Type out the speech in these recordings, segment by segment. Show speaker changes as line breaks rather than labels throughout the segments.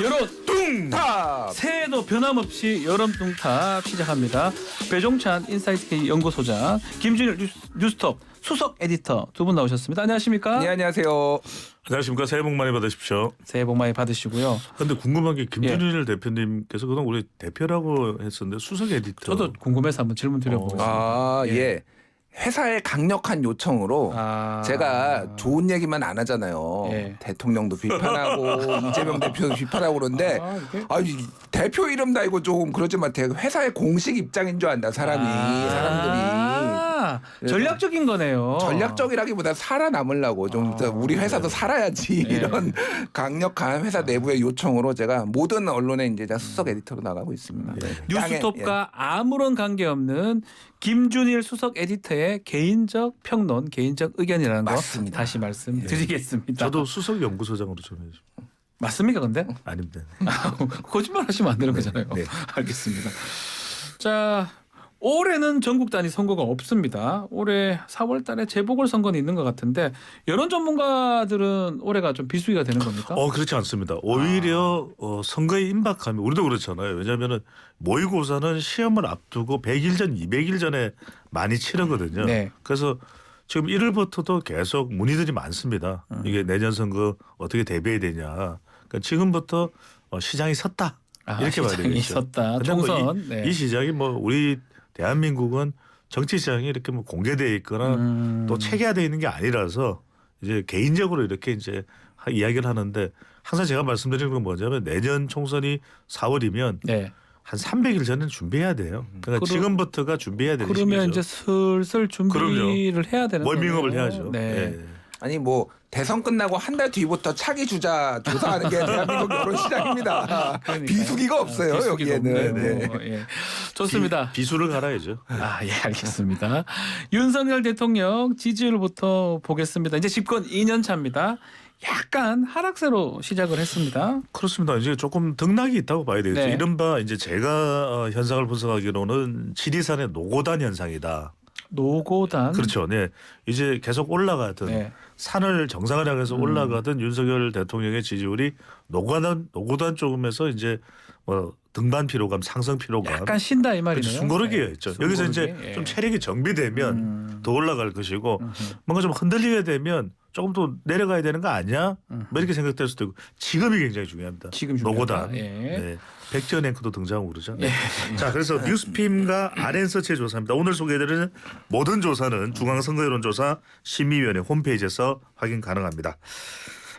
여론
뚱탑.
새해에도 변함없이 여론 뚱탑 시작합니다. 배종찬 인사이트 K 연구소장, 김준일 뉴스톱 수석 에디터 두 분 나오셨습니다. 안녕하십니까?
네, 안녕하세요.
안녕하십니까. 새해 복 많이 받으십시오.
새해 복 많이 받으시고요.
그런데 궁금한 게 김준일 대표님께서 그동안 우리 대표라고 했었는데 수석 에디터.
저도 궁금해서 한번 질문 드려보겠습니다.
아, 예. 회사의 강력한 요청으로 제가 좋은 얘기만 안 하잖아요.
예.
대통령도 비판하고 이재명 대표도 비판하고 그런데 이 대표 이름 달고 조금 그러지 마세요. 회사의 공식 입장인 줄 안다 사람들이.
전략적인 거네요.
전략적이라기보다 살아남으려고 좀 우리 회사도 살아야지 이런 강력한 회사 내부의 요청으로 제가 모든 언론에 이제 수석 에디터로 나가고 있습니다.
뉴스톱과 아무런 관계없는 김준일 수석 에디터의 개인적 평론, 개인적 의견이라는 거
맞습니다.
다시 말씀드리겠습니다.
저도 수석 연구소장으로 좀 해주세요.
맞습니까, 근데?
아닙니다.
거짓말 하시면 안 되는 거잖아요.
네.
알겠습니다. 자, 올해는 전국 단위 선거가 없습니다. 올해 4월 달에 재보궐선거는 있는 것 같은데 여론 전문가들은 올해가 좀 비수기가 되는 겁니까?
그렇지 않습니다. 오히려 선거에 임박하면 우리도 그렇잖아요. 왜냐하면 모의고사는 시험을 앞두고 100일 전, 200일 전에 많이 치르거든요.
네.
그래서 지금 1월부터도 계속 문의들이 많습니다. 이게 내년 선거 어떻게 대비해야 되냐. 그러니까 지금부터 시장이 섰다. 이렇게 봐야 되겠죠.
시장이 섰다.
근데 뭐
총선. 네.
이 시장이 뭐 우리 대한민국은 정치 시장이 이렇게 뭐 공개되어 있거나 또 체계화되어 있는 게 아니라서 이제 개인적으로 이렇게 이제 이야기를 하는데 항상 제가 말씀드리는 건 뭐냐면 내년 총선이 4월이면
네.
한 300일 전에 준비해야 돼요. 그러니까 지금부터가 준비해야 되는
그러면
시기죠.
이제 슬슬 준비를 해야 되는 거예요.
워밍업을 해야죠.
네.
예.
아니 뭐 대선 끝나고 한 달 뒤부터 차기 주자 조사하는 게 대한민국 여론 시장입니다.
그러니까요.
비수기가 없어요
비수기도
여기에는.
없네요.
네.
예. 좋습니다.
비수를 갈아야죠.
예, 알겠습니다. 윤석열 대통령 지지율부터 보겠습니다. 이제 집권 2년 차입니다. 약간 하락세로 시작을 했습니다.
그렇습니다. 이제 조금 등락이 있다고 봐야 되겠죠.
네.
이른바 이제 제가 현상을 분석하기로는 지리산의 노고단 현상이다.
노고단.
그렇죠. 네. 이제 계속 올라가던
네.
산을 정상을 향해서 올라가던 윤석열 대통령의 지지율이 노고단 쪽에서 이제 뭐 등반 피로감, 상승 피로감.
약간 쉰다 이 말이네요.
숨고르기였죠.
네.
여기서 이제
숨고르기.
좀 체력이 정비되면 더 올라갈 것이고 뭔가 좀 흔들리게 되면 조금 더 내려가야 되는 거 아니야? 뭐 이렇게 생각될 수도 있고 지금이 굉장히 중요합니다.
지금 중요하다.
노고단.
예.
네. 백지연 앵커도 등장하고 그러죠. 네. 자, 그래서 뉴스핌과 RN서치의 조사입니다. 오늘 소개해드리는 모든 조사는 중앙선거여론조사 심의위원회 홈페이지에서 확인 가능합니다.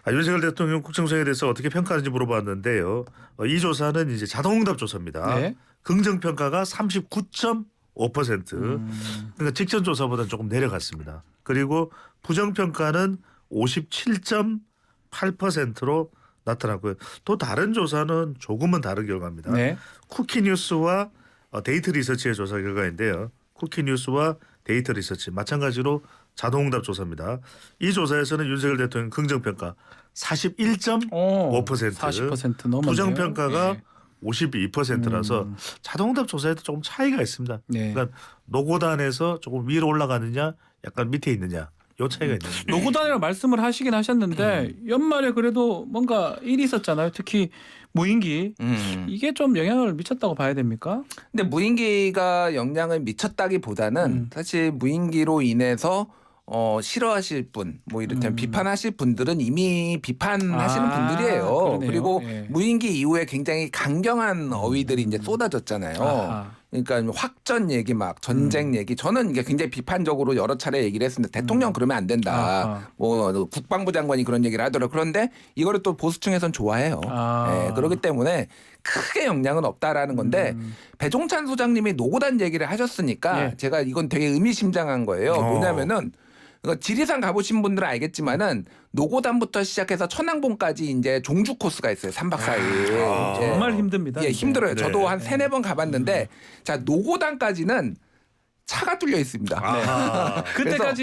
윤석열 대통령 국정수행에 대해서 어떻게 평가하는지 물어봤는데요. 이 조사는 이제 자동응답 조사입니다.
네.
긍정평가가 39.5%. 그러니까 직전 조사보다는 조금 내려갔습니다. 그리고 부정평가는 57.8%로 나타났고요. 또 다른 조사는 조금은 다른 결과입니다.
네.
쿠키뉴스와 데이터 리서치의 조사 결과인데요. 쿠키뉴스와 데이터 리서치 마찬가지로 자동응답 조사입니다. 이 조사에서는 윤석열 대통령 긍정평가 41.5%,
40% 넘었네요.
부정평가가
네.
52%라서 자동응답 조사에도 조금 차이가 있습니다.
네.
그러니까 노고단에서 조금 위로 올라가느냐 약간 밑에 있느냐 요 차이가 있는 거죠.
노고단이라고 말씀을 하시긴 하셨는데 연말에 그래도 뭔가 일이 있었잖아요. 특히 무인기. 이게 좀 영향을 미쳤다고 봐야 됩니까?
근데 무인기가 영향을 미쳤다기보다는 사실 무인기로 인해서 싫어하실 분, 뭐 이를테면 비판하실 분들은 이미 비판하시는 분들이에요.
그러네요.
그리고
예.
무인기 이후에 굉장히 강경한 어휘들이 이제 쏟아졌잖아요.
아하.
그러니까 확전 얘기 막 전쟁 얘기 저는 이게 굉장히 비판적으로 여러 차례 얘기를 했습니다. 대통령 그러면 안 된다.
아하.
뭐 국방부 장관이 그런 얘기를 하더라고요. 그런데 이거를 또 보수층에선 좋아해요. 예, 그렇기 때문에 크게 영향은 없다라는 건데 배종찬 소장님이 노고단 얘기를 하셨으니까
예.
제가 이건 되게 의미심장한 거예요. 뭐냐면은 지리산 가보신 분들은 알겠지만은 노고단부터 시작해서 천왕봉까지 이제 종주 코스가 있어요. 3박 4일.
정말 힘듭니다.
예,
이제.
힘들어요.
네.
저도 한 3-4번 가봤는데 자 노고단까지는 차가 뚫려 있습니다.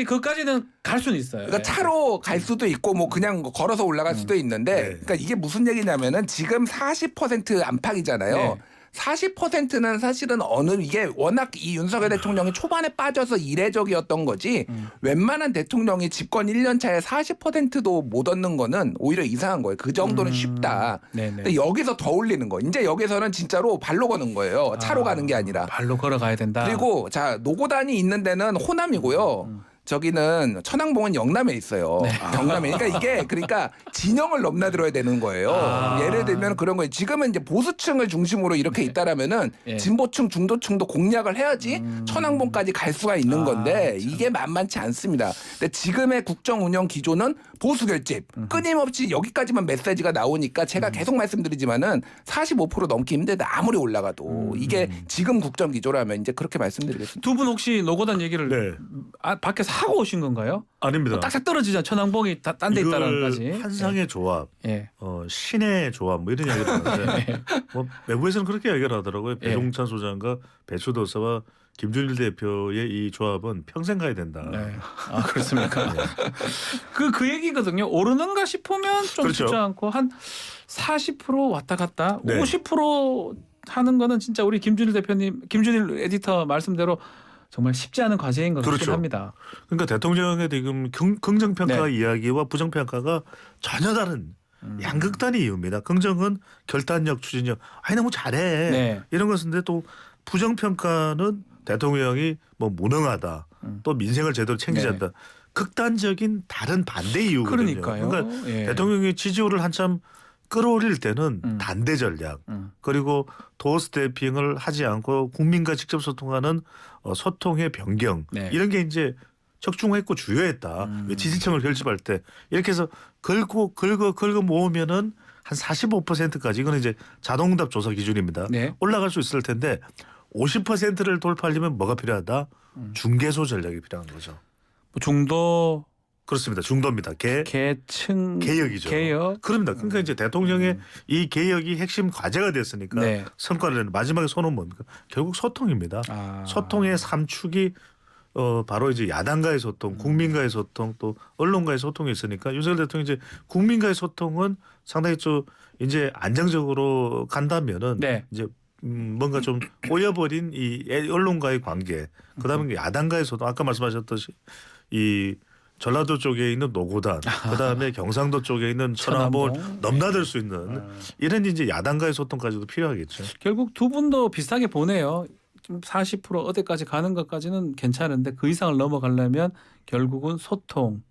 그까지는 갈 수는 있어요.
그러니까 차로 갈 수도 있고 뭐 그냥 걸어서 올라갈 수도 있는데
네.
그러니까 이게 무슨 얘기냐면은 지금 40% 안팎이잖아요.
네.
40%는 사실은 이게 워낙 이 윤석열 대통령이 초반에 빠져서 이례적이었던 거지 웬만한 대통령이 집권 1년 차에 40%도 못 얻는 거는 오히려 이상한 거예요. 그 정도는 쉽다. 근데 여기서 더 올리는 거. 이제 여기서는 진짜로 발로 거는 거예요. 차로 가는 게 아니라.
발로 걸어가야 된다.
그리고 자 노고단이 있는 데는 호남이고요. 저기는 천왕봉은 영남에 있어요. 경남에. 그러니까 진영을 넘나들어야 되는 거예요. 예를 들면 그런 거예요. 지금은 이제 보수층을 중심으로 이렇게 있다라면은 진보층, 중도층도 공략을 해야지 천왕봉까지 갈 수가 있는 건데 이게 만만치 않습니다. 근데 지금의 국정 운영 기조는 보수 결집. 끊임없이 여기까지만 메시지가 나오니까 제가 계속 말씀드리지만은 45% 넘기 힘들다. 아무리 올라가도 이게 지금 국정 기조라면 이제 그렇게 말씀드리겠습니다.
두 분 혹시 노고단 얘기를
네.
밖에서 하고 오신 건가요?
아닙니다.
딱딱 떨어지잖아. 천왕봉이 딴 데 있다는 까지.
한상의 조합,
예.
신의 조합 뭐 이런 이야기를 하는데 뭐 외부에서는 그렇게 이야기를 하더라고요. 배종찬 소장과 배추도사와 김준일 대표의 이 조합은 평생 가야 된다.
네. 아 그렇습니까? 그 얘기거든요. 오르는가 싶으면 좀
그렇죠.
쉽지 않고 한 40% 왔다 갔다
네.
50% 하는 거는 진짜 우리 김준일 대표님, 김준일 에디터 말씀대로 정말 쉽지 않은 과제인 것 같긴 합니다.
그러니까 대통령의 지금 긍정평가 이야기와 부정평가가 전혀 다른 양극단의 이유입니다. 긍정은 결단력, 추진력. 아니 너무 잘해. 이런 것인데 또 부정평가는 대통령이 뭐 무능하다. 또 민생을 제대로 챙기지 않는다. 극단적인 다른 반대 이유거든요.
그러니까요.
그러니까 대통령이 지지율을 한참 끌어올릴 때는 단대 전략 그리고 도어 스태핑을 하지 않고 국민과 직접 소통하는 소통의 변경 이런 게 이제 적중했고 주요했다. 지지층을 결집할 때 이렇게 해서 긁고 모으면은 한 45%까지 이거는 이제 자동응답 조사 기준입니다. 올라갈 수 있을 텐데 50%를 돌파하려면 뭐가 필요하다? 중개소 전략이 필요한 거죠.
중도
그렇습니다. 중도입니다.
계층
개혁이죠.
개혁.
그럽니다. 그러니까 이제 대통령의 이 개혁이 핵심 과제가 됐으니까 성과를 내는 마지막에 손은 뭡니까? 결국 소통입니다. 소통의 3축이 바로 이제 야당과의 소통, 국민과의 소통, 또 언론과의 소통이 있으니까 윤석열 대통령이 이제 국민과의 소통은 상당히 좀 이제 안정적으로 간다면은 이제 뭔가 좀 꼬여버린 이 언론과의 관계, 그다음에 야당과의 소통, 아까 말씀하셨듯이 이 전라도 쪽에 있는 노고단, 그다음에 경상도 쪽에 있는 천안봉을 넘나들 수 있는 이런 이제 야당과의 소통까지도 필요하겠죠.
결국 두 분도 비슷하게 보네요. 좀 40% 어디까지 가는 것까지는 괜찮은데 그 이상을 넘어가려면 결국은 소통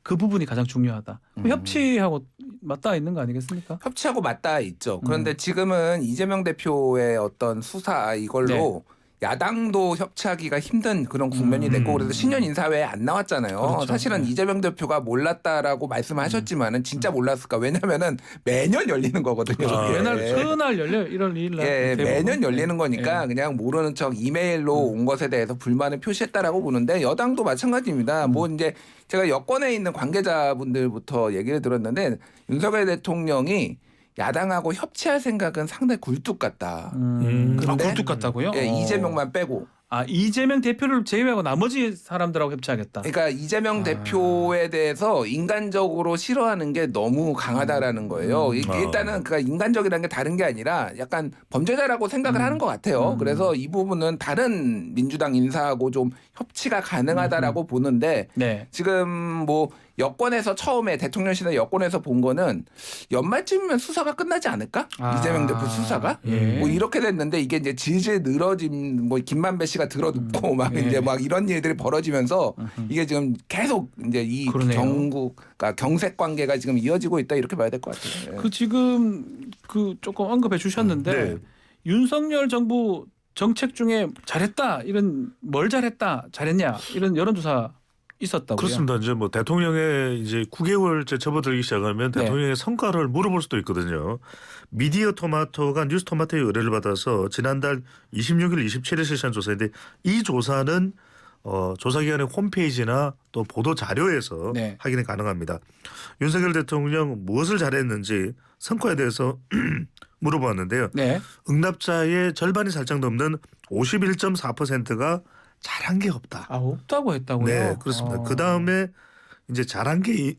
그 부분이 가장 중요하다. 협치하고 맞닿아 있는 거 아니겠습니까?
협치하고 맞닿아 있죠. 그런데 지금은 이재명 대표의 어떤 수사 이걸로 야당도 협치하기가 힘든 그런 국면이 됐고 그래서 신년 인사회에 안 나왔잖아요.
그렇죠.
사실은 이재명 대표가 몰랐다라고 말씀하셨지만은 진짜 몰랐을까? 왜냐하면은 매년 열리는 거거든요.
그날 열려요. 1월 2일 날.
매년 열리는 거니까 그냥 모르는 척 이메일로 온 것에 대해서 불만을 표시했다라고 보는데 여당도 마찬가지입니다. 뭐 이제 제가 여권에 있는 관계자분들부터 얘기를 들었는데 윤석열 대통령이 야당하고 협치할 생각은 상당히 굴뚝 같다.
굴뚝 같다고요?
이재명만 빼고.
이재명 대표를 제외하고 나머지 사람들하고 협치하겠다.
그러니까 이재명 대표에 대해서 인간적으로 싫어하는 게 너무 강하다라는 거예요. 일단은 그 인간적이라는 게 다른 게 아니라 약간 범죄자라고 생각을 하는 것 같아요. 그래서 이 부분은 다른 민주당 인사하고 좀 협치가 가능하다라고 보는데 지금 뭐 여권에서 처음에 대통령실의 여권에서 본 거는 연말쯤이면 수사가 끝나지 않을까? 이재명 대표 수사가 뭐 이렇게 됐는데 이게 이제 질질 늘어진 뭐 김만배 씨가 들어눕고 막 이제 막 이런 일들이 벌어지면서 이게 지금 계속 이제 이 그러니까 경색 관계가 지금 이어지고 있다 이렇게 봐야 될 것 같아요.
그 지금 그 조금 언급해 주셨는데 윤석열 정부 정책 중에 잘했다 이런 뭘 잘했냐 이런 여론조사 있었다고요?
그렇습니다. 이제 뭐 대통령의 이제 9개월째 접어들기 시작하면 대통령의 성과를 물어볼 수도 있거든요. 미디어 토마토가 뉴스 토마토의 의뢰를 받아서 지난달 26일, 27일 실시한 조사인데 이 조사는 조사기관의 홈페이지나 또 보도 자료에서 확인이 가능합니다. 윤석열 대통령 무엇을 잘했는지 성과에 대해서 물어봤는데요. 응답자의 절반이 살짝 넘는 51.4%가 잘한 게 없다.
없다고 했다고요?
네, 그렇습니다. 그 다음에 이제 잘한 게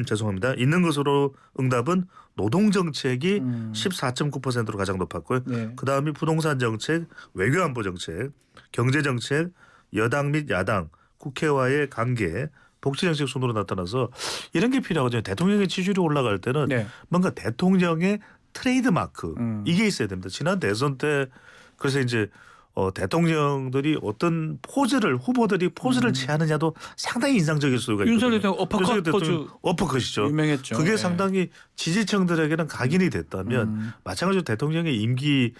죄송합니다. 있는 것으로 응답은 노동 정책이
음.
14.9%로 가장 높았고요.
네.
그다음이 부동산 정책, 외교안보 정책, 경제 정책, 여당 및 야당, 국회와의 관계, 복지 정책 순으로 나타나서 이런 게 필요하거든요. 대통령의 지지율이 올라갈 때는
네.
뭔가 대통령의 트레이드 마크 이게 있어야 됩니다. 지난 대선 때 그래서 이제 대통령들이 어떤 후보들이 포즈를 취하느냐도 상당히 인상적일 수가 있거든요.
윤석열 대통령 어퍼컷
윤석열 대통령
포즈
어퍼컷이죠.
유명했죠.
그게
네.
상당히 지지층들에게는 각인이 됐다면 마찬가지로 대통령의 임기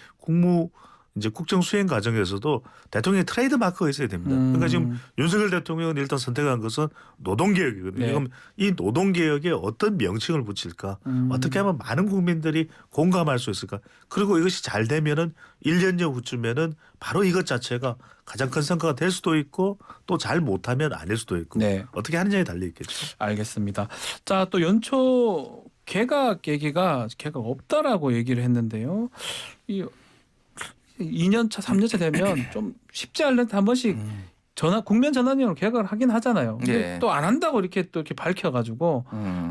국정 수행 과정에서도 대통령의 트레이드 마크가 있어야 됩니다. 그러니까 지금 윤석열 대통령은 일단 선택한 것은 노동개혁이거든요.
네.
그럼 이 노동개혁에 어떤 명칭을 붙일까? 어떻게 하면 많은 국민들이 공감할 수 있을까? 그리고 이것이 잘 되면은 1년여 후쯤에는 바로 이것 자체가 가장 큰 성과가 될 수도 있고 또 잘 못하면 아닐 수도 있고
네.
어떻게 하느냐에 달려 있겠죠.
알겠습니다. 자, 또 연초 개각 얘기가 개각 없다라고 얘기를 했는데요. 이 2년차, 3년차 되면 좀 쉽지 않은데 한 번씩 국면 전환용으로 개각을 하긴 하잖아요. 근데
예.
또 안 한다고 이렇게 또 이렇게 밝혀가지고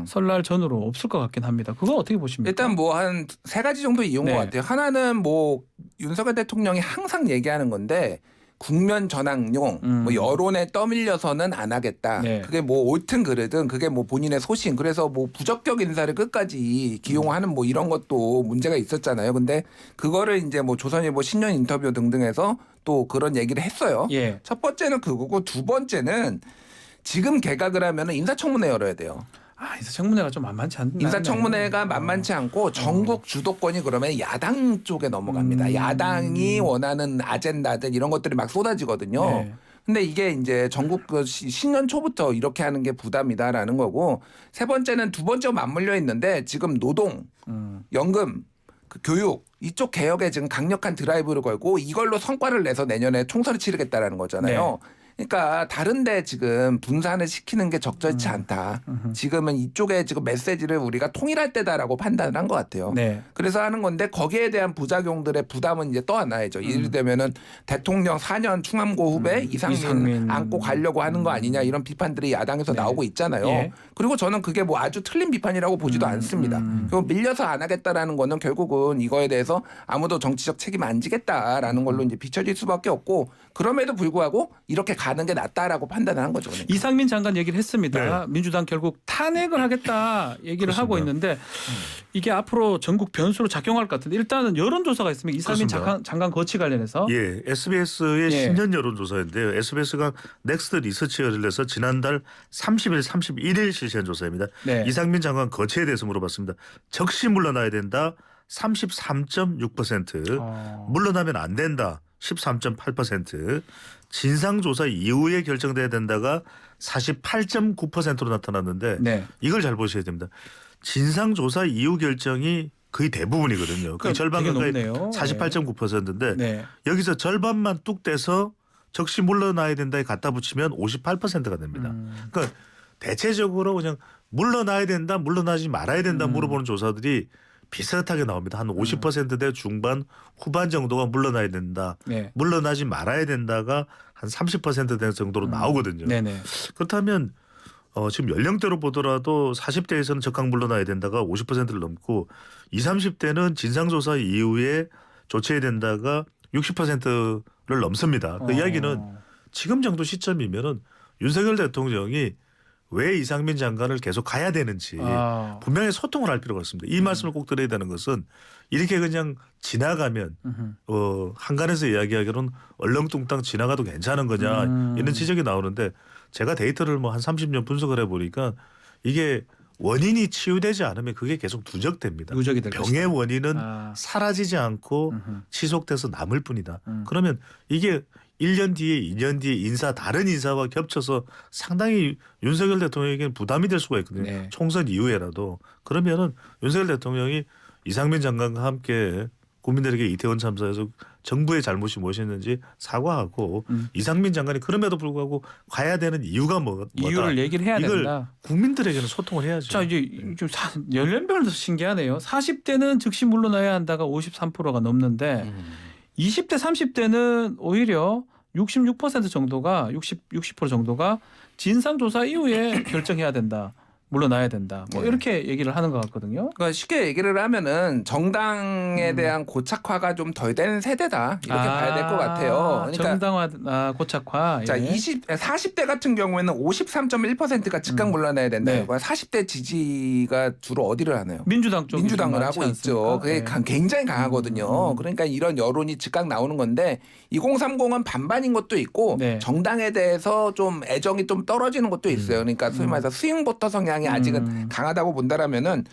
설날 전후로 없을 것 같긴 합니다. 그거 어떻게 보십니까?
일단 뭐 한 세 가지 정도 이유인
네.
것 같아요. 하나는 뭐 윤석열 대통령이 항상 얘기하는 건데 국면 전환용 뭐 여론에 떠밀려서는 안 하겠다.
네.
그게 뭐 옳든 그르든 그게 뭐 본인의 소신. 그래서 뭐 부적격 인사를 끝까지 기용하는 뭐 이런 것도 문제가 있었잖아요. 근데 그거를 이제 뭐 조선일보 신년 인터뷰 등등에서 또 그런 얘기를 했어요.
예.
첫 번째는 그거고 두 번째는 지금 개각을 하면은 인사청문회 열어야 돼요.
인사청문회가 좀 만만치 않네.
인사청문회가 만만치 않고 전국 주도권이 그러면 야당 쪽에 넘어갑니다. 야당이 원하는 아젠다들 이런 것들이 막 쏟아지거든요.
네.
근데 이게 이제 전국 신년 초부터 이렇게 하는 게 부담이다라는 거고 세 번째는 두 번째 맞물려 있는데 지금 노동, 연금, 그 교육 이쪽 개혁에 지금 강력한 드라이브를 걸고 이걸로 성과를 내서 내년에 총선을 치르겠다라는 거잖아요. 그러니까 다른데 지금 분산을 시키는 게 적절치 않다. 지금은 이쪽에 지금 메시지를 우리가 통일할 때다라고 판단을 한 것 같아요.
네.
그래서 하는 건데 거기에 대한 부작용들의 부담은 이제 떠안아야죠. 예를 들면은 대통령 4년 충암고 후배 이상민 안고 가려고 하는 거 아니냐 이런 비판들이 야당에서 나오고 있잖아요.
예.
그리고 저는 그게 뭐 아주 틀린 비판이라고 보지도 않습니다. 그리고 밀려서 안 하겠다라는 거는 결국은 이거에 대해서 아무도 정치적 책임 안 지겠다라는 걸로 이제 비춰질 수밖에 없고 그럼에도 불구하고 이렇게 가는 게 낫다라고 판단을 한 거죠. 그러니까.
이상민 장관 얘기를 했습니다.
네.
민주당 결국 탄핵을 하겠다 얘기를 하고 있는데 이게 앞으로 전국 변수로 작용할 것 같은데 일단은 여론조사가 있습니다. 이상민
그렇습니다.
장관 거치 관련해서.
예, SBS의
예.
신년 여론조사인데요. SBS가 넥스트 리서치를 내서 지난달 30일, 31일 실시한 조사입니다.
네.
이상민 장관 거치에 대해서 물어봤습니다. 적시 물러나야 된다 33.6%, 물러나면 안 된다 13.8%, 진상조사 이후에 결정돼야 된다가 48.9%로 나타났는데
네.
이걸 잘 보셔야 됩니다. 진상조사 이후 결정이 거의 대부분이거든요. 거의 절반
되게
가까이
높네요.
48.9%인데
네.
여기서 절반만 뚝 떼서 적시 물러나야 된다에 갖다 붙이면 58%가 됩니다. 그러니까 대체적으로 그냥 물러나야 된다, 물러나지 말아야 된다 물어보는 조사들이 비슷하게 나옵니다. 한 50%대 중반, 후반 정도가 물러나야 된다.
네.
물러나지 말아야 된다가 한 30%대 정도로 나오거든요.
네네.
그렇다면 지금 연령대로 보더라도 40대에서는 적극 물러나야 된다가 50%를 넘고 20, 30대는 진상조사 이후에 조치해야 된다가 60%를 넘습니다. 그 이야기는 지금 정도 시점이면은 윤석열 대통령이 왜 이상민 장관을 계속 가야 되는지 분명히 소통을 할 필요가 있습니다. 이 말씀을 꼭 드려야 되는 것은 이렇게 그냥 지나가면 한간에서 이야기하기로는 얼렁뚱땅 지나가도 괜찮은 거냐 이런 지적이 나오는데 제가 데이터를 뭐 한 30년 분석을 해보니까 이게 원인이 치유되지 않으면 그게 계속 누적됩니다.
누적이 될
병의
것이다.
원인은 사라지지 않고 지속돼서 남을 뿐이다. 그러면 이게 1년 뒤에 2년 뒤에 다른 인사와 겹쳐서 상당히 윤석열 대통령에게는 부담이 될 수가 있거든요.
네.
총선 이후에라도. 그러면은 윤석열 대통령이 이상민 장관과 함께 국민들에게 이태원 참사에서 정부의 잘못이 무엇이었는지 사과하고 이상민 장관이 그럼에도 불구하고 가야 되는 이유가 뭐다.
이유를 얘기를 해야
이걸
된다.
국민들에게는 소통을 해야죠.
자 이제 좀 연령별로 신기하네요. 40대는 즉시 물러나야 한다가 53%가 넘는데 20대 30대는 오히려 66% 정도가 60% 정도가 진상조사 이후에 결정해야 된다. 물러나야 된다. 뭐
네.
이렇게 얘기를 하는 것 같거든요.
그러니까 쉽게 얘기를 하면은 정당에 대한 고착화가 좀 덜 된 세대다 이렇게 봐야 될 것 같아요. 그러니까
정당화, 고착화.
자,
예.
40대 같은 경우에는 53.1%가 즉각 물러나야 된다.
네.
이거야. 40대 지지가 주로 어디를 하나요?
민주당 쪽이
민주당을
좀
하고
많지
있죠.
않습니까?
그게
네.
굉장히 강하거든요. 그러니까 이런 여론이 즉각 나오는 건데 2030은 반반인 것도 있고
네.
정당에 대해서 좀 애정이 좀 떨어지는 것도 있어요. 그러니까 소위 말해서 스윙보터 성향이 아직은 강하다고 본다라면은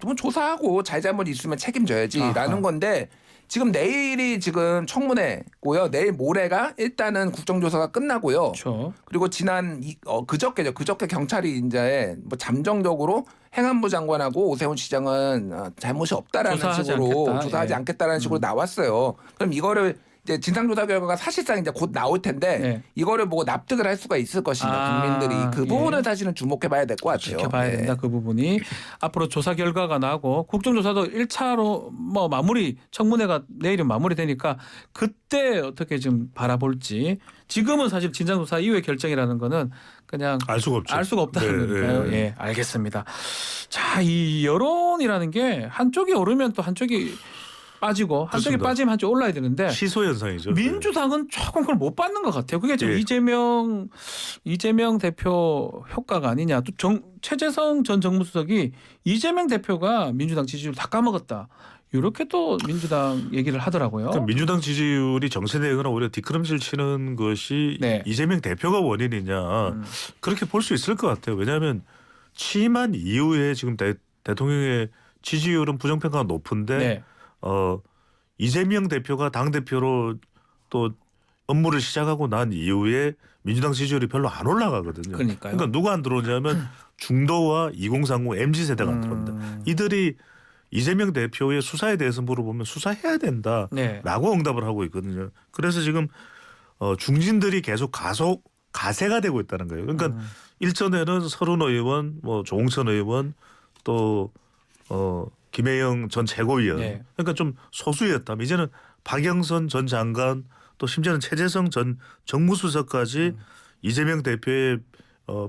좀 조사하고 잘잘못 있으면 책임져야지라는
아하.
건데 지금 내일이 지금 청문회고요. 내일 모레가 일단은 국정조사가 끝나고요.
그렇죠.
그리고 지난 그저께죠. 그저께 경찰이 이제 뭐 잠정적으로 행안부 장관하고 오세훈 시장은 잘못이 없다라는
조사하지
식으로
않겠다.
조사하지
예.
않겠다라는 식으로 나왔어요. 그럼 이거를 이제 진상조사 결과가 사실상 이제 곧 나올 텐데
네.
이거를 보고 납득을 할 수가 있을 것이냐 국민들이 그
예.
부분을 사실은 주목해봐야 될 것 같아요.
지켜봐야
네.
된다. 그 부분이 앞으로 조사 결과가 나고 국정조사도 1차로 뭐 마무리 청문회가 내일은 마무리되니까 그때 어떻게 좀 바라볼지 지금은 사실 진상조사 이후의 결정이라는 거는 그냥
알 수가 없죠.
알 수가 없다는 거니까요.
네.
예, 알겠습니다. 자, 이 여론이라는 게 한쪽이 오르면 또 한쪽이 빠지고 한쪽이
그렇습니다.
빠지면 한쪽이 올라야 되는데
시소 현상이죠.
민주당은 조금 그걸 못 받는 것 같아요. 그게 좀
예.
이재명 대표 효과가 아니냐. 또 최재성 전 정무수석이 이재명 대표가 민주당 지지율 다 까먹었다. 이렇게 또 민주당 얘기를 하더라고요.
그러니까 민주당 지지율이 정체되거나 오히려 뒷걸음질 치는 것이
네.
이재명 대표가 원인이냐 그렇게 볼 수 있을 것 같아요. 왜냐하면 취임한 이후에 지금 대통령의 지지율은 부정평가가 높은데
네.
이재명 대표가 당 대표로 또 업무를 시작하고 난 이후에 민주당 지지율이 별로 안 올라가거든요.
그러니까요.
그러니까 누가 안 들어오냐면 중도와 2030 MZ 세대가 안 들어옵니다. 이들이 이재명 대표의 수사에 대해서 물어보면 수사해야 된다라고
네.
응답을 하고 있거든요. 그래서 지금 중진들이 계속 가세가 되고 있다는 거예요. 그러니까 일전에는 서른 의원, 뭐 조홍천 의원 또 김혜영 전 최고위원,
네.
그러니까 좀 소수였다면 이제는 박영선 전 장관 또 심지어는 최재성 전 정무수석까지 이재명 대표의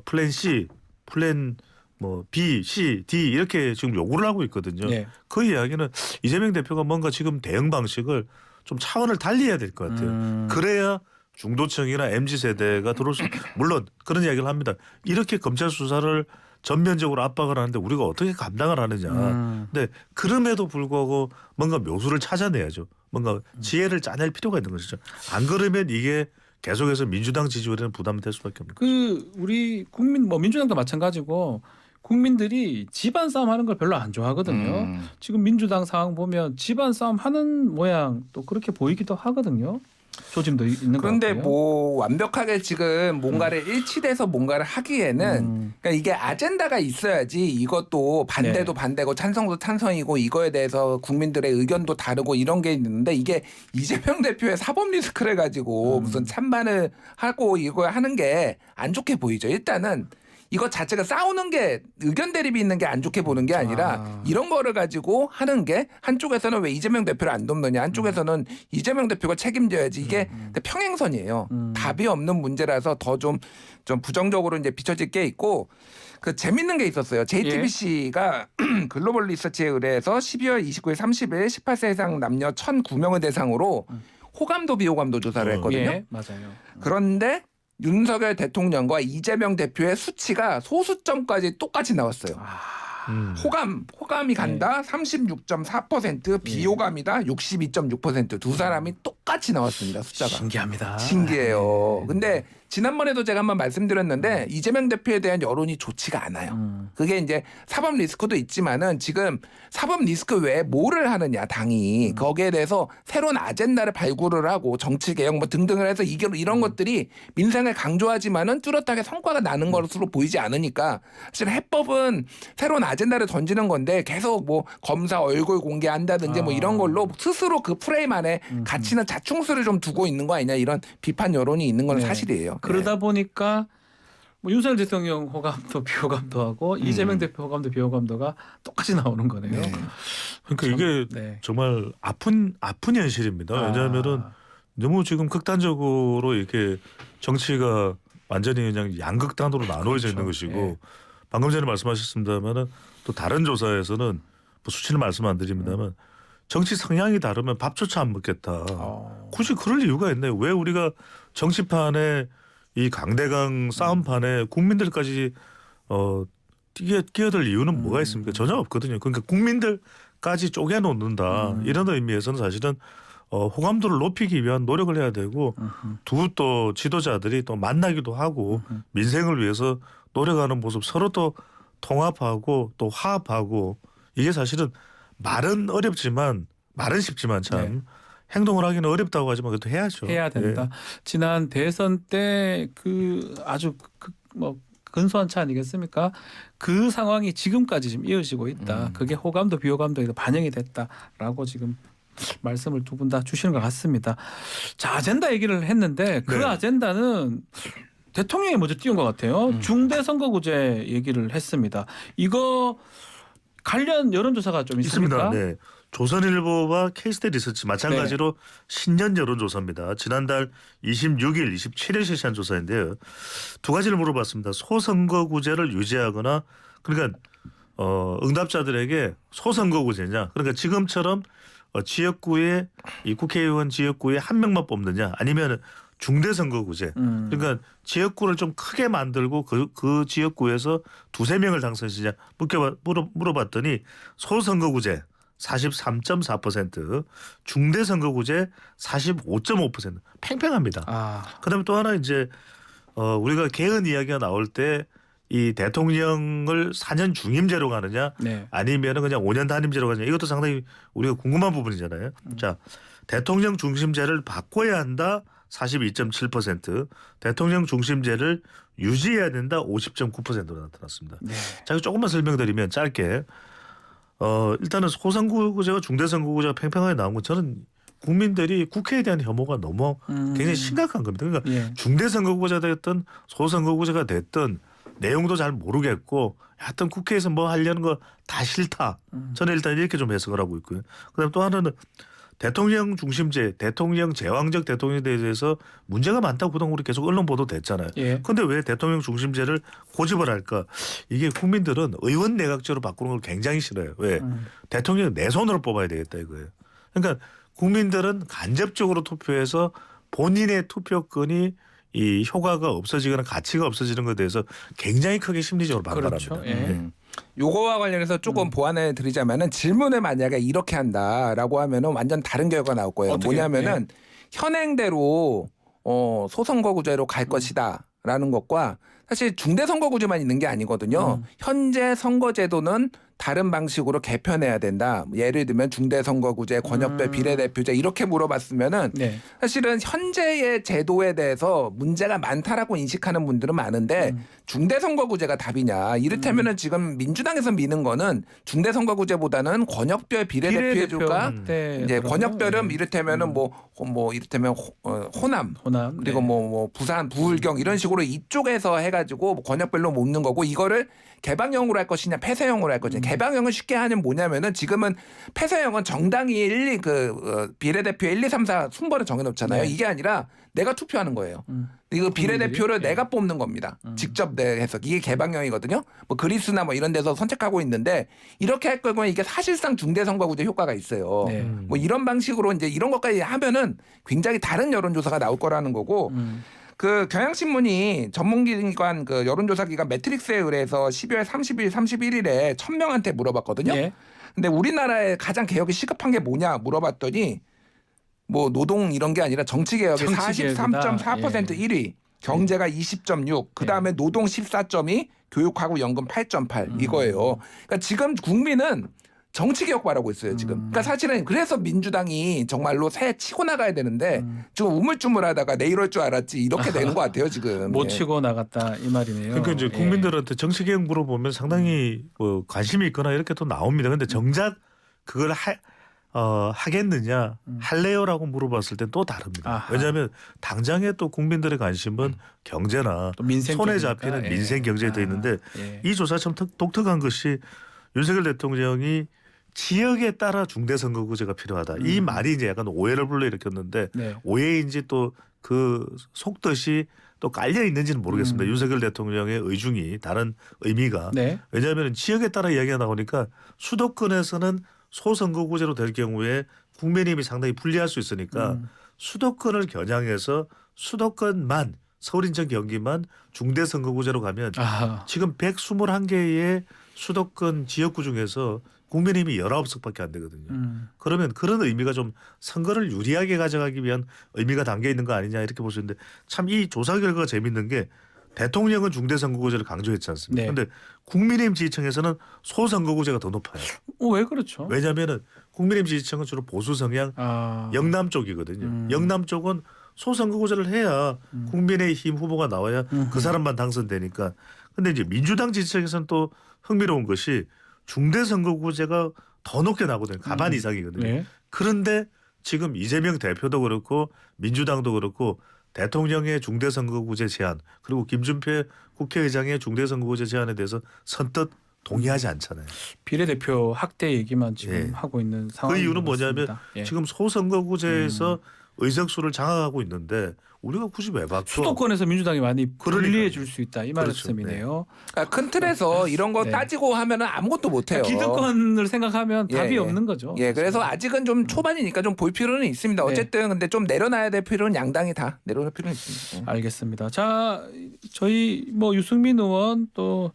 플랜 C, 플랜 뭐 B, C, D 이렇게 지금 요구를 하고 있거든요.
네.
그 이야기는 이재명 대표가 뭔가 지금 대응 방식을 좀 차원을 달리해야 될 것 같아요. 그래야 중도층이나 MZ 세대가 들어올 수 물론 그런 이야기를 합니다. 이렇게 검찰 수사를 전면적으로 압박을 하는데 우리가 어떻게 감당을 하느냐. 근데 그럼에도 불구하고 뭔가 묘수를 찾아내야죠. 뭔가 지혜를 짜낼 필요가 있는 것이죠. 안 그러면 이게 계속해서 민주당 지지율에는 부담이 될 수밖에 없는 거죠.
우리 국민 뭐 민주당도 마찬가지고 국민들이 집안 싸움 하는 걸 별로 안 좋아하거든요. 지금 민주당 상황 보면 집안 싸움 하는 모양 또 그렇게 보이기도 하거든요. 조짐도 있는 것 같고요.
그런데 뭐 완벽하게 지금 뭔가를 일치돼서 뭔가를 하기에는 그러니까 이게 아젠다가 있어야지 이것도 반대도
네.
반대고 찬성도 찬성이고 이거에 대해서 국민들의 의견도 다르고 이런 게 있는데 이게 이재명 대표의 사법 리스크를 가지고 무슨 찬반을 하고 이거 하는 게 안 좋게 보이죠. 일단은 이거 자체가 싸우는 게 의견 대립이 있는 게 안 좋게 보는 게 아니라 이런 거를 가지고 하는 게 한쪽에서는 왜 이재명 대표를 안 돕느냐 한쪽에서는 이재명 대표가 책임져야지 이게 평행선이에요. 답이 없는 문제라서 더 좀 부정적으로 이제 비춰질 게 있고 그 재밌는 게 있었어요. JTBC가 글로벌 리서치에 의뢰해서 12월 29일 30일 18세 이상 남녀 1,009명을 대상으로 호감도 비호감도 조사를 했거든요.
예, 맞아요.
그런데 윤석열 대통령과 이재명 대표의 수치가 소수점까지 똑같이 나왔어요. 호감이 간다 36.4%, 비호감이다 62.6%. 두 사람이 똑같이 나왔습니다. 숫자가.
신기합니다.
신기해요. 근데 지난번에도 제가 한번 말씀드렸는데 이재명 대표에 대한 여론이 좋지가 않아요. 그게 이제 사법 리스크도 있지만은 지금 사법 리스크 외에 뭐를 하느냐 당이 거기에 대해서 새로운 아젠다를 발굴을 하고 정치 개혁 뭐 등등을 해서 이런 것들이 민생을 강조하지만은 뚜렷하게 성과가 나는 것으로 보이지 않으니까 사실 해법은 새로운 아젠다를 던지는 건데 계속 뭐 검사 얼굴 공개한다든지 뭐 이런 걸로 스스로 그 프레임 안에 갇히는 자충수를 좀 두고 있는 거 아니냐 이런 비판 여론이 있는 건
네.
사실이에요.
그러다 보니까 뭐 윤석열 대통령 호감도 비호감도 하고 이재명 대표 호감도 비호감도가 똑같이 나오는 거네요.
네.
그러니까 이게
네.
정말 아픈 현실입니다. 왜냐하면은 너무 지금 극단적으로 이렇게 정치가 완전히 그냥 양극단으로 나눠져 있는
그렇죠.
것이고 방금 전에 말씀하셨습니다만은 또 다른 조사에서는 뭐 수치는 말씀 안 드립니다만 정치 성향이 다르면 밥조차 안 먹겠다. 굳이 그럴 이유가 있나요? 왜 우리가 정치판에 이 강대강 싸움판에 국민들까지 끼어들 이유는 뭐가 있습니까? 전혀 없거든요. 그러니까 국민들까지 쪼개놓는다 이런 의미에서는 사실은 호감도를 높이기 위한 노력을 해야 되고 두 또 지도자들이 또 만나기도 하고 민생을 위해서 노력하는 모습 서로 또 통합하고 또 화합하고 이게 사실은 말은 어렵지만 말은 쉽지만 참
네.
행동을 하기는 어렵다고 하지만 그래도 해야죠.
해야 된다. 지난 대선 때 그 아주 뭐 근소한 차 아니겠습니까? 그 상황이 지금까지 지금 이어지고 있다. 그게 호감도 비호감도에도 반영이 됐다라고 지금 말씀을 두 분 다 주시는 것 같습니다. 자, 아젠다 얘기를 했는데 그
네.
아젠다는 대통령이 먼저 띄운 것 같아요. 중대선거구제 얘기를 했습니다. 이거 관련 여론조사가 좀 있습니까?
있습니다. 네. 조선일보와 K스테 리서치 마찬가지로 신년 여론조사입니다. 지난달 26일, 27일 실시한 조사인데요. 두 가지를 물어봤습니다. 소선거구제를 유지하거나 그러니까 응답자들에게 소선거구제냐 그러니까 지금처럼 지역구에 이 국회의원 지역구에 한 명만 뽑느냐 아니면 중대선거구제 그러니까 지역구를 좀 크게 만들고 그 지역구에서 두세 명을 당선시냐 물어봤더니 소선거구제 43.4% 중대선거구제 45.5% 팽팽합니다. 그다음에 또 하나 이제 우리가 개헌 이야기가 나올 때 이 대통령을 4년 중임제로 가느냐
네.
아니면은 그냥 5년 단임제로 가느냐 이것도 상당히 우리가 궁금한 부분이잖아요. 자, 대통령 중심제를 바꿔야 한다 42.7%, 대통령 중심제를 유지해야 된다 50.9%로 나타났습니다.
네.
자, 조금만 설명드리면 짧게 일단은 소선거구제와 중대선거구제가 팽팽하게 나온 건 저는 국민들이 국회에 대한 혐오가 너무 굉장히 심각한 겁니다. 그러니까
예.
중대선거구제가 됐든 소선거구제가 됐든 내용도 잘 모르겠고 하여튼 국회에서 뭐 하려는 거 다 싫다. 저는 일단 이렇게 좀 해석을 하고 있고요. 그다음 또 하나는 대통령 중심제, 대통령 제왕적 대통령에 대해서 문제가 많다고 그동안 우리 계속 언론 보도 됐잖아요. 그런데 왜 대통령 중심제를 고집을 할까? 이게 국민들은 의원 내각제로 바꾸는 걸 굉장히 싫어요. 왜? 대통령 내 손으로 뽑아야 되겠다 이거예요. 그러니까 국민들은 간접적으로 투표해서 본인의 투표권이 이 효과가 없어지거나 가치가 없어지는 것에 대해서 굉장히 크게 심리적으로 반발합니다.
그렇죠. 예.
요거와 관련해서 조금 보완해 드리자면은 질문을 만약에 이렇게 한다라고 하면은 완전 다른 결과가 나올 거예요.
어떻게?
뭐냐면은 현행대로 소선거구제로 갈 것이다라는 것과 사실 중대선거구제만 있는 게 아니거든요. 현재 선거제도는 다른 방식으로 개편해야 된다. 예를 들면 중대선거구제, 권역별 비례대표제 이렇게 물어봤으면은
네.
사실은 현재의 제도에 대해서 문제가 많다라고 인식하는 분들은 많은데 중대선거구제가 답이냐. 이를테면은 지금 민주당에서 미는 거는 중대선거구제보다는 권역별 비례대표 해줄까? 이제 권역별은 이를테면은 뭐 이를테면 호남 그리고 뭐 부산, 부울경 이런 식으로 이쪽에서 해가지고 뭐 권역별로 뽑는 거고 이거를 개방형으로 할 것이냐 폐쇄형으로 할 것이냐. 개방형을 쉽게 하는 뭐냐면은 지금은 폐쇄형은 정당이 비례대표 1, 2, 3, 4 순번을 정해놓잖아요.
네.
이게 아니라 내가 투표하는 거예요. 이거 비례대표를 내가 뽑는 겁니다. 직접 해서 이게 개방형이거든요. 뭐 그리스나 뭐 이런 데서 선택하고 있는데 이렇게 할 거면 이게 사실상 중대선거구제 효과가 있어요.
네.
뭐 이런 방식으로 이제 이런 것까지 하면은 굉장히 다른 여론조사가 나올 거라는 거고. 그 경향신문이 전문기관 그 여론조사기관 매트릭스에 의뢰해서 12월 30일, 31일에 1,000명한테 물어봤거든요.
예.
근데 우리나라에 가장 개혁이 시급한 게 뭐냐 물어봤더니 뭐 노동 이런 게 아니라 정치개혁이
정치개혁이다.
43.4% 1위, 경제가 20.6, 그 다음에 노동 14.2, 교육하고 연금 8.8 이거예요. 그러니까 지금 국민은 정치개혁 바라고 있어요 지금. 그러니까 사실은 그래서 민주당이 정말로 새 치고 나가야 되는데 좀 우물쭈물하다가 내일 올 줄 알았지 이렇게 되는 것 같아요 지금.
못
예.
치고 나갔다 이 말이네요.
그러니까 이제 국민들한테 정치개혁 물어보면 상당히 뭐 관심이 있거나 이렇게 또 나옵니다. 근데 정작 그걸 하겠느냐 할래요라고 물어봤을 땐 또 다릅니다.
아하.
왜냐하면 당장에 또 국민들의 관심은 경제나
또 민생
손에
쪽이니까.
잡히는
예.
민생 경제에 돼 있는데
예.
이 조사처럼 독특한 것이 윤석열 대통령이 지역에 따라 중대선거구제가 필요하다. 이 말이 이제 약간 오해를 불러일으켰는데
네.
오해인지 또 그 속뜻이 또 깔려 있는지는 모르겠습니다. 윤석열 대통령의 의중이 다른 의미가
네.
왜냐하면 지역에 따라 이야기가 나오니까 수도권에서는 소선거구제로 될 경우에 국민의힘이 상당히 불리할 수 있으니까 수도권을 겨냥해서 수도권만 서울 인천 경기만 중대선거구제로 가면
아,
지금 121개의 수도권 지역구 중에서 국민의힘이 19석밖에 안 되거든요. 그러면 그런 의미가 좀 선거를 유리하게 가져가기 위한 의미가 담겨 있는 거 아니냐 이렇게 볼 수 있는데 참 이 조사 결과가 재밌는 게 대통령은 중대선거구제를 강조했지 않습니까?
네.
그런데 국민의힘 지지층에서는 소선거구제가 더 높아요.
왜 그렇죠?
왜냐하면은 국민의힘 지지층은 주로 보수 성향
아,
영남 쪽이거든요. 영남 쪽은 소선거구제를 해야 국민의힘 후보가 나와야 그 사람만 당선되니까. 근데 이제 민주당 지지층에서는 또 흥미로운 것이 중대선거구제가 더 높게 나거든요. 가반 이상이거든요.
네.
그런데 지금 이재명 대표도 그렇고 민주당도 그렇고 대통령의 중대선거구제 제안 그리고 김준표 국회의장의 중대선거구제 제안에 대해서 선뜻 동의하지 않잖아요.
비례대표 학대 얘기만 지금
예.
하고 있는
그
상황인
이유는
것
뭐냐면
같습니다. 예.
지금 소선거구제에서 의석수를 장악하고 있는데 우리가 굳이 왜 바꿔?
수도권에서 민주당이 많이
그러니까요.
불리해 줄 수 있다 이
그렇죠.
말씀이네요.
그러니까 큰 틀에서 이런 거
네.
따지고 하면은 아무것도 못 해요.
기득권을 생각하면
예,
답이
예.
없는 거죠.
예, 그래서 아직은 좀 초반이니까 좀 볼 필요는 있습니다.
네.
어쨌든 근데 좀 내려놔야 될 필요는 양당이 다 내려놓을 필요는 있습니다.
알겠습니다. 자, 저희 뭐 유승민 의원 또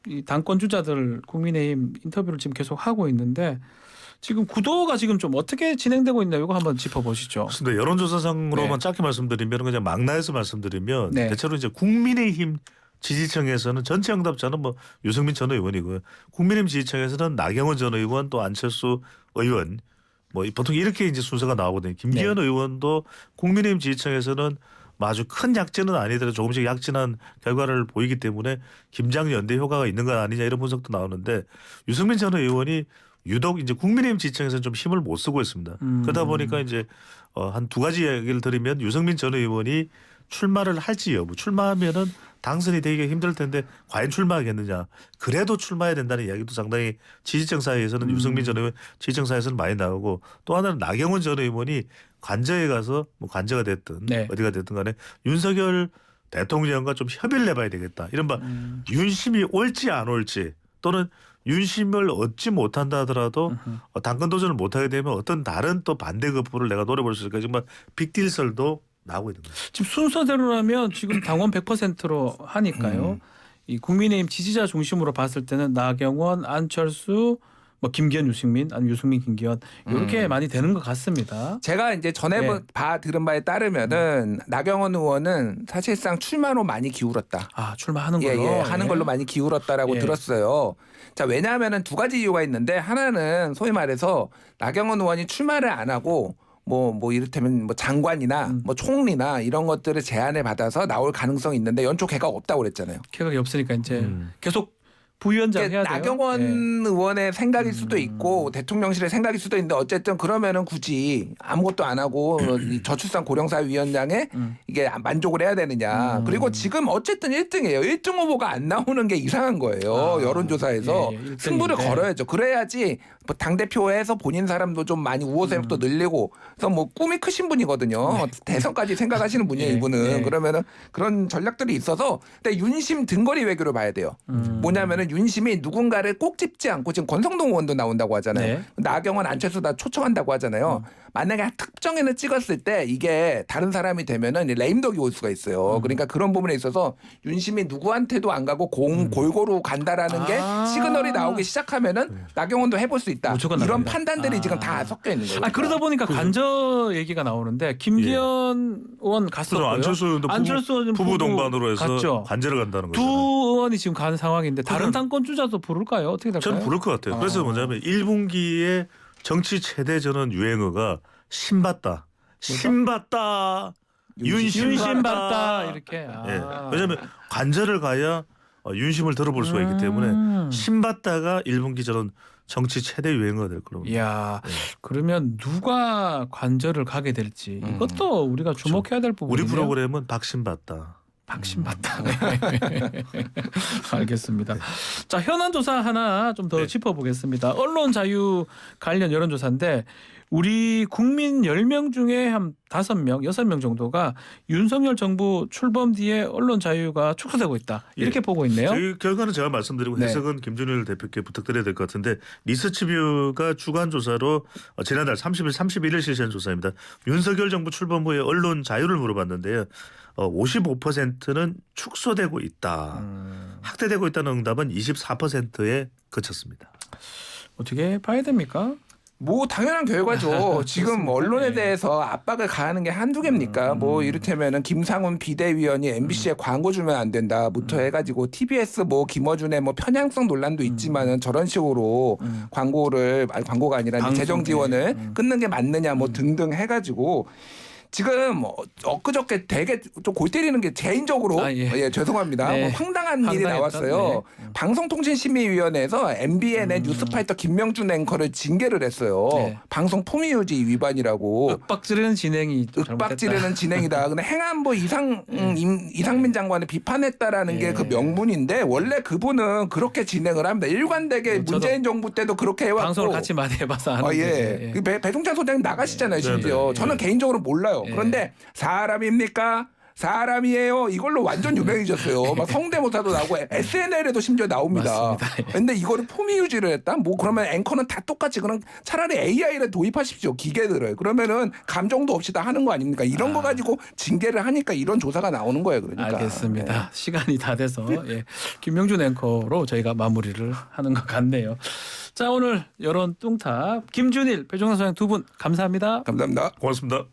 이 당권 주자들 국민의힘 인터뷰를 지금 계속 하고 있는데 지금 구도가 지금 좀 어떻게 진행되고 있나 이거 한번 짚어보시죠.
그렇습니다. 여론조사상으로만
네.
짧게 말씀드리면 그냥 막나에서 말씀드리면
네.
대체로 이제 국민의힘 지지층에서는 전체 응답자는 뭐 유승민 전 의원이고요. 국민의힘 지지층에서는 나경원 전 의원 또 안철수 의원 뭐 보통 이렇게 이제 순서가 나오거든요. 김기현
네.
의원도 국민의힘 지지층에서는 아주 큰 약진은 아니더라도 조금씩 약진한 결과를 보이기 때문에 김장 연대 효과가 있는 것 아니냐 이런 분석도 나오는데 유승민 전 의원이 유독 이제 국민의힘 지지층에서는 좀 힘을 못 쓰고 있습니다. 그러다 보니까 이제 한 두 가지 얘기를 드리면 유승민 전 의원이 출마를 할지 여부 출마하면은 당선이 되기가 힘들 텐데 과연 출마하겠느냐. 그래도 출마해야 된다는 이야기도 상당히 지지층 사이에서는 유승민 전 의원 지지층 사이에서는 많이 나오고 또 하나는 나경원 전 의원이 관저에 가서 뭐 관저가 됐든
네.
어디가 됐든 간에 윤석열 대통령과 좀 협의를 해봐야 되겠다. 이른바 윤심이 올지 안 올지 또는 윤심을 얻지 못한다 하더라도 당권 도전을 못하게 되면 어떤 다른 또 반대급부를 내가 노려볼 수 있을까. 정말 빅딜설도 나오고 있는 거죠.
지금 순서대로라면 지금 당원 100%로 하니까요. 이 국민의힘 지지자 중심으로 봤을 때는 나경원, 안철수, 뭐 김기현, 유승민, 아니면 유승민, 김기현 이렇게 많이 되는 것 같습니다.
제가 이제 전에
네.
들은 바에 따르면은 나경원 의원은 사실상 출마로 많이 기울었다.
아 출마하는
예,
걸로
예, 하는 걸로 많이 기울었다라고
예.
들었어요. 자, 왜냐하면은 두 가지 이유가 있는데 하나는 소위 말해서 나경원 의원이 출마를 안 하고 뭐 이를테면 뭐 장관이나 뭐 총리나 이런 것들을 제안을 받아서 나올 가능성이 있는데 연초 개각 없다고 그랬잖아요.
개각이 없으니까 이제 계속 부위원장 해야 돼요.
나경원
예.
의원의 생각일 수도 있고 대통령실의 생각일 수도 있는데 어쨌든 그러면은 굳이 아무것도 안 하고 이 저출산 고령사위원장에 이게 만족을 해야 되느냐. 그리고 지금 어쨌든 1등이에요. 1등 후보가 안 나오는 게 이상한 거예요.
아,
여론조사에서
예, 예,
승부를
1등인데.
걸어야죠. 그래야지 뭐 당대표에서 본인 사람도 좀 많이 우호세력도 늘리고 그래서 뭐 꿈이 크신 분이거든요. 대선까지 생각하시는 분이에요.
예,
이분은.
예.
그러면은 그런 전략들이 있어서 근데 윤심 등거리 외교를 봐야 돼요. 뭐냐면은 윤심이 누군가를 꼭 찝지 않고 지금 권성동 의원도 나온다고 하잖아요.
네.
나경원, 안철수 다 초청한다고 하잖아요. 만약에 특정인을 찍었을 때 이게 다른 사람이 되면은 레임덕이 올 수가 있어요. 그러니까 그런 부분에 있어서 윤심이 누구한테도 안 가고 골고루 간다라는 게
아.
시그널이 나오기 시작하면은 나경원도 해볼 수 있다.
무조건
이런
나간다.
판단들이
아.
지금 다 섞여 있는 거예요.
아 그러다 보니까 관저 얘기가 나오는데 김기현 의원 갔었고요.
안철수 의원도
의원은
부부 동반으로 해서
갔죠.
관제를 간다는
두
거죠.
의원이 지금 가는 상황인데 다른 당권 주자도 부를까요? 어떻게 될까요?
저는 부를 것 같아요. 그래서 뭐냐면 1분기에 정치 최대 전원 유행어가 신받다. 신받다.
윤심 받다 이렇게.
예. 왜냐하면 관절을 가야 윤심을 들어볼 수가 있기 때문에 신받다가 1분기 전원 정치 최대 유행어가 될 거라고.
이야
네.
그러면 누가 관절을 가게 될지 이것도 우리가 주목해야 될 부분이에요.
우리 프로그램은 박신받다.
박신받다. 알겠습니다. 자 현안 조사 하나 좀 더
네.
짚어보겠습니다. 언론 자유 관련 여론조사인데 우리 국민 10명 중에 한 5명, 6명 정도가 윤석열 정부 출범 뒤에 언론 자유가 축소되고 있다. 이렇게
예.
보고 있네요.
저희 결과는 제가 말씀드리고
네.
해석은 김준일 대표께 부탁드려야 될 것 같은데 리서치뷰가 주간 조사로 지난달 30일, 31일 실시한 조사입니다. 윤석열 정부 출범 후에 언론 자유를 물어봤는데요. 55%는 축소되고 있다. 확대되고 있다는 응답은 24%에 그쳤습니다.
어떻게 봐야 됩니까?
뭐 당연한 결과죠. 지금 언론에 대해서 압박을 가하는 게 한두 개입니까? 뭐 이를테면은 김상훈 비대위원이 MBC에 광고 주면 안 된다부터 해가지고 TBS 뭐 김어준의 뭐 편향성 논란도 있지만은 저런 식으로 광고가 아니라
방송에.
재정 지원을 끊는 게 맞느냐 뭐 등등 해가지고. 지금 엊그저께 되게 좀 골 때리는 게 개인적으로 죄송합니다.
네.
뭐 황당한 일이
황당했던,
나왔어요. 방송통신심의위원회에서 MBN의 뉴스파이터 김명준 앵커를 징계를 했어요.
네.
방송 품위유지 위반이라고.
윽박지르는 진행이 좀
윽박지르는 진행이다. 근데 행안부 이상민 장관을 비판했다라는 게 그 명분인데 원래 그분은 그렇게 진행을 합니다. 일관되게
저도
문재인 정부 때도 그렇게 해왔고.
방송을 같이 많이 해봐서 아는데.
그 배종찬 소장님 나가시잖아요, 심지어.
네.
저는 개인적으로 몰라요. 그런데 사람입니까? 사람이에요. 이걸로 완전 유명해졌어요. 막 성대모사도 나오고 SNL에도 심지어 나옵니다.
맞습니다.
근데 이거를 품위 유지를 했다? 뭐 그러면 앵커는 다 똑같이 그럼 차라리 AI를 도입하십시오. 기계들을. 그러면은 감정도 없이 다 하는 거 아닙니까? 이런 거 가지고 징계를 하니까 이런 조사가 나오는 거예요. 그러니까.
알겠습니다. 시간이 다 돼서 김명준 앵커로 저희가 마무리를 하는 것 같네요. 자, 오늘 여론 뚱탑 김준일, 배종찬 소장 두 분 감사합니다.
감사합니다.
고맙습니다.